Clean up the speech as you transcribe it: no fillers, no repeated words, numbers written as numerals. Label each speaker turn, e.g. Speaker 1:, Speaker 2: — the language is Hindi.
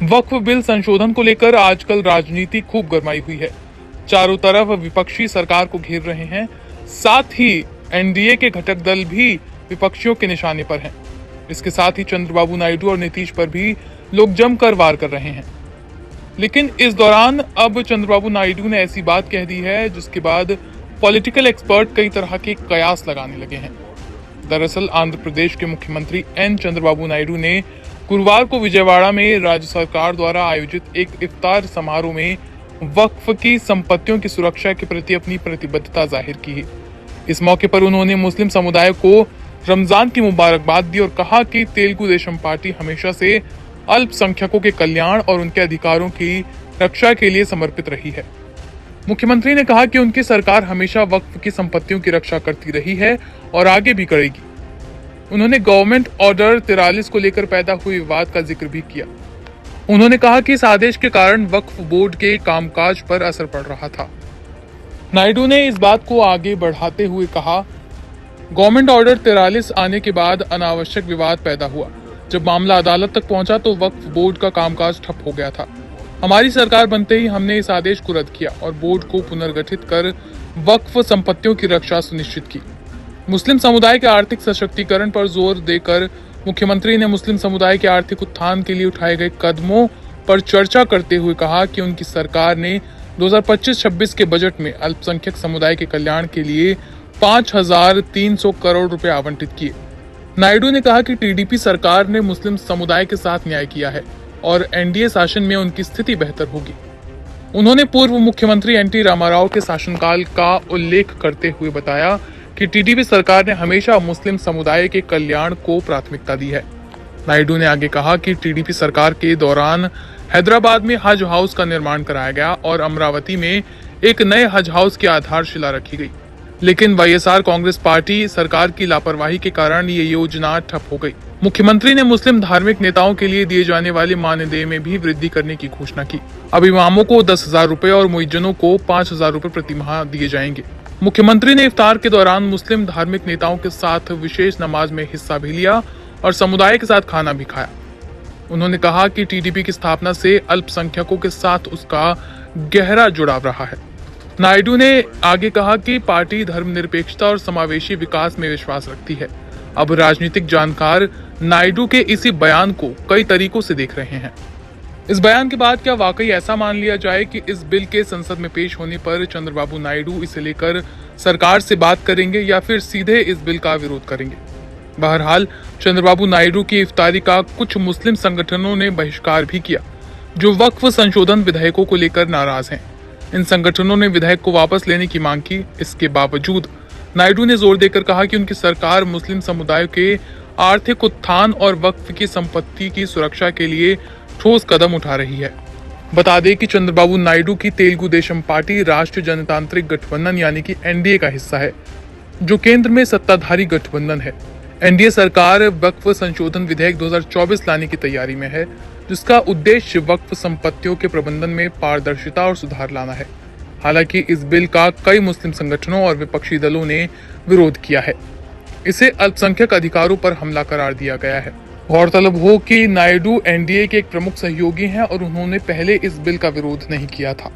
Speaker 1: वक्फ बिल संशोधन को लेकर आजकल राजनीति खूब गरमाई हुई है। चारों तरफ विपक्षी सरकार को घेर रहे हैं, साथ ही एनडीए के घटक दल भी विपक्षियों के निशाने पर हैं। इसके साथ ही चंद्रबाबू नायडू और नीतीश पर भी लोग जमकर वार कर रहे हैं। लेकिन इस दौरान अब चंद्रबाबू नायडू ने ऐसी बात कह दी है जिसके बाद पॉलिटिकल एक्सपर्ट कई तरह के कयास लगाने लगे हैं। दरअसल आंध्र प्रदेश के मुख्यमंत्री एन चंद्रबाबू नायडू ने गुरुवार को विजयवाड़ा में राज्य सरकार द्वारा आयोजित एक इफ्तार समारोह में वक्फ की संपत्तियों की सुरक्षा के प्रति अपनी प्रतिबद्धता जाहिर की। इस मौके पर उन्होंने मुस्लिम समुदाय को रमजान की मुबारकबाद दी और कहा कि तेलुगु देशम पार्टी हमेशा से अल्पसंख्यकों के कल्याण और उनके अधिकारों की रक्षा के लिए समर्पित रही है। मुख्यमंत्री ने कहा कि उनकी सरकार हमेशा वक्फ की संपत्तियों की रक्षा करती रही है और आगे भी करेगी। उन्होंने गवर्नमेंट ऑर्डर 43 को लेकर पैदा हुए विवाद का जिक्र भी किया। उन्होंने कहा कि इस आदेश के कारण वक्फ बोर्ड के कामकाज पर असर पड़ रहा था। नायडू ने इस बात को आगे बढ़ाते हुए कहा, गवर्नमेंट ऑर्डर 43 आने के बाद अनावश्यक विवाद पैदा हुआ। जब मामला अदालत तक पहुंचा तो वक्फ बोर्ड का कामकाज ठप हो गया था। हमारी सरकार बनते ही हमने इस आदेश को रद्द किया और बोर्ड को पुनर्गठित कर वक्फ संपत्तियों की रक्षा सुनिश्चित की। मुस्लिम समुदाय के आर्थिक सशक्तिकरण पर जोर देकर मुख्यमंत्री ने मुस्लिम समुदाय के आर्थिक उत्थान के लिए उठाए गए कदमों पर चर्चा करते हुए कहा कि उनकी सरकार ने 2025-26 के बजट में अल्पसंख्यक समुदाय के कल्याण के लिए 5,300 करोड़ रुपए आवंटित किए। नायडू ने कहा कि टीडीपी सरकार ने मुस्लिम समुदाय के साथ न्याय किया है और एनडीए शासन में उनकी स्थिति बेहतर होगी। उन्होंने पूर्व मुख्यमंत्री एनटी रामाराव के शासनकाल का उल्लेख करते हुए बताया कि टीडीपी सरकार ने हमेशा मुस्लिम समुदाय के कल्याण को प्राथमिकता दी है। नायडू ने आगे कहा कि टीडीपी सरकार के दौरान हैदराबाद में हज हाउस का निर्माण कराया गया और अमरावती में एक नए हज हाउस की आधारशिला रखी गई। लेकिन वाईएसआर कांग्रेस पार्टी सरकार की लापरवाही के कारण ये योजना ठप हो गई। मुख्यमंत्री ने मुस्लिम धार्मिक नेताओं के लिए दिए जाने वाले मानदेय में भी वृद्धि करने की घोषणा की। अब इमामों को 10,000 रुपए और मुइज्जनों को 5,000 रुपए प्रति माह दिए जाएंगे। मुख्यमंत्री ने इफ्तार के दौरान मुस्लिम धार्मिक नेताओं के साथ विशेष नमाज में हिस्सा भी लिया और समुदाय के साथ खाना भी खाया। उन्होंने कहा कि टीडीपी की स्थापना से अल्पसंख्यकों के साथ उसका गहरा जुड़ाव रहा है। नायडू ने आगे कहा कि पार्टी धर्मनिरपेक्षता और समावेशी विकास में विश्वास रखती है। अब राजनीतिक जानकार नायडू के इसी बयान को कई तरीकों से देख रहे हैं। इस बयान के बाद क्या वाकई ऐसा मान लिया जाए कि इस बिल के संसद में पेश होने पर चंद्रबाबू नायडू इसे लेकर सरकार से बात करेंगे या फिर सीधे इस बिल का विरोध करेंगे? बहरहाल चंद्रबाबू नायडू की इफ्तारी का कुछ मुस्लिम संगठनों ने बहिष्कार भी किया, जो वक्फ संशोधन विधेयकों को लेकर नाराज हैं। इन संगठनों ने विधेयक को वापस लेने की मांग की। इसके बावजूद नायडू ने जोर देकर कहा कि उनकी सरकार मुस्लिम समुदाय के आर्थिक उत्थान और वक्फ की संपत्ति की सुरक्षा के लिए ठोस कदम उठा रही है। बता दें कि चंद्रबाबू नायडू की तेलुगु देशम पार्टी राष्ट्रीय जनतांत्रिक गठबंधन यानी कि एनडीए का हिस्सा है, जो केंद्र में सत्ताधारी गठबंधन है। एनडीए सरकार वक्फ संशोधन विधेयक 2024 लाने की तैयारी में है, जिसका उद्देश्य वक्फ संपत्तियों के प्रबंधन में पारदर्शिता और सुधार लाना है। हालांकि इस बिल का कई मुस्लिम संगठनों और विपक्षी दलों ने विरोध किया है। इसे अल्पसंख्यक अधिकारों पर हमला करार दिया गया है। गौरतलब हो कि नायडू एनडीए के एक प्रमुख सहयोगी हैं और उन्होंने पहले इस बिल का विरोध नहीं किया था।